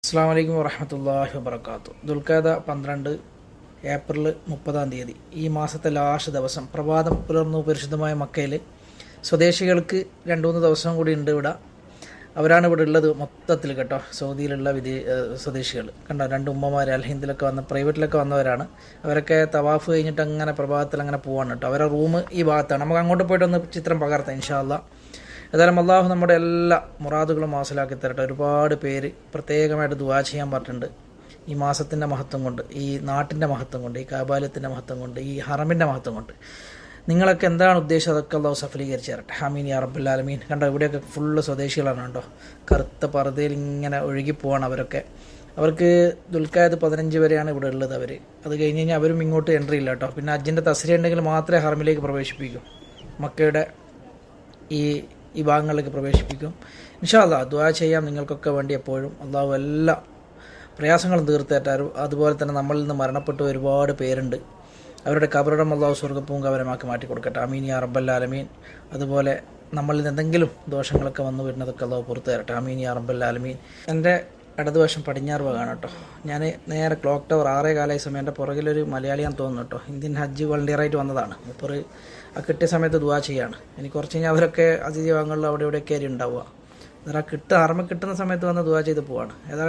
അസ്സലാമു അലൈക്കും വറഹ്മത്തുള്ളാഹി വബറകാതുഹു. ദുൽഖഅദ 12 ഏപ്രിൽ 30 ഈ മാസത്തെ ലാസ്റ്റ് ദിവസം പ്രഭാതം പുലർന്നു പരിശുദ്ധമായ മക്കയിൽ സ്വദേശികൾക്ക് 2-3 ദിവസം കൂടി ഉണ്ട് ഇവിടെ. അവരാണ് ഇവിടെ ഉള്ളത് മൊത്തത്തിൽ കേട്ടോ. സൗദിയിലുള്ള സ്വദേശികൾ കണ്ടോ, 2 ഉമ്മമാർ അൽഹിന്ദിലൊക്കെ വന്ന് പ്രൈവറ്റിലൊക്കെ വന്നവരാണ്. അവരൊക്കെ തവാഫ് കഴിഞ്ഞിട്ട് അങ്ങനെ പ്രഭാതത്തിൽ അങ്ങനെ പോവാണ് കേട്ടോ. അവരുടെ റൂം ഈ ഭാഗത്താണ്. നമുക്ക് അങ്ങോട്ട് പോയിട്ടൊന്ന് ചിത്രം പകർത്താം ഇൻഷാ അല്ലാഹ്. ഏതായാലും അള്ളാഹു നമ്മുടെ എല്ലാ മുറാദുകളും ഹാസിലാക്കി തരട്ടെ. ഒരുപാട് പേര് പ്രത്യേകമായിട്ട് ദുആ ചെയ്യാൻ പറഞ്ഞിട്ടുണ്ട്. ഈ മാസത്തിൻ്റെ മഹത്വം കൊണ്ട്, ഈ നാട്ടിൻ്റെ മഹത്വം കൊണ്ട്, ഈ കാബാലയത്തിൻ്റെ മഹത്വം കൊണ്ട്, ഈ ഹറമിൻ്റെ മഹത്വം കൊണ്ട് നിങ്ങളൊക്കെ എന്താണ് ഉദ്ദേശം അതൊക്കെ അള്ളാഹു സഫലീകരിച്ച് തരട്ടെ. ആമീൻ യാ റബ്ബൽ ആലമീൻ. കണ്ടോ, ഇവിടെയൊക്കെ ഫുള്ള് സ്വദേശികളാണ് കേട്ടോ. കറുത്ത പർദ്ദയിൽ ഇങ്ങനെ ഒഴുകിപ്പോവാണ് അവരൊക്കെ. അവർക്ക് ദുൽഖഅദ 15 വരെയാണ് ഇവിടെ ഉള്ളത്. അവർ അത് കഴിഞ്ഞ് കഴിഞ്ഞാൽ അവരും ഇങ്ങോട്ട് എൻട്രി ഇല്ല കേട്ടോ. പിന്നെ ഹജ്ജിൻ്റെ തസ്രിയ ഉണ്ടെങ്കിൽ മാത്രമേ ഹറമിലേക്ക് പ്രവേശിപ്പിക്കൂ. മക്കയുടെ ഈ ഭാഗങ്ങളിലേക്ക് പ്രവേശിപ്പിക്കും. ഇൻഷാ അല്ലാഹ് ദുആ ചെയ്യാം നിങ്ങൾക്കൊക്കെ വേണ്ടി എപ്പോഴും. അള്ളാഹു എല്ലാ പ്രയാസങ്ങളും തീർത്തേറ്റാരും. അതുപോലെ തന്നെ നമ്മളിൽ നിന്ന് മരണപ്പെട്ട ഒരുപാട് പേരുണ്ട്. അവരുടെ ഖബറിടം അള്ളാഹു സ്വർഗ്ഗപ്പൂങ്കാവനമാക്കി മാറ്റി കൊടുക്കട്ടെ. ആമീൻ യാ റബ്ബൽ ആലമീൻ. അതുപോലെ നമ്മളിൽ നിന്ന് എന്തെങ്കിലും ദോഷങ്ങളൊക്കെ വന്നു വരുന്നതൊക്കെ അള്ളാഹു പുറത്തു തരട്ടെ. ആമീൻ യാ റബ്ബൽ ആലമീൻ. എൻ്റെ ഇടതുവശം പടിഞ്ഞാറ് ഭാഗമാണ് കേട്ടോ. ഞാൻ നേരെ ക്ലോക്ക് ടവർ 6:15 സമയം എൻ്റെ പുറകിലൊരു മലയാളിയാന്ന് തോന്നുന്നു കേട്ടോ. ഇന്ത്യൻ ഹജ്ജ് വളണ്ടിയറായിട്ട് വന്നതാണ്. മൂപ്പർ ആ കിട്ടിയ സമയത്ത് ദുആ ചെയ്യാണ്. എനിക്ക് കുറച്ച് കഴിഞ്ഞാൽ അവരൊക്കെ അതിഥി ഭാഗങ്ങളിൽ അവിടെ ഇവിടെയൊക്കെ ആയിരിക്കും ഉണ്ടാവുക. അന്നേരം ഹറമ കിട്ടുന്ന സമയത്ത് വന്ന് ദുആ ചെയ്ത് പോവാണ്. ഏതായാലും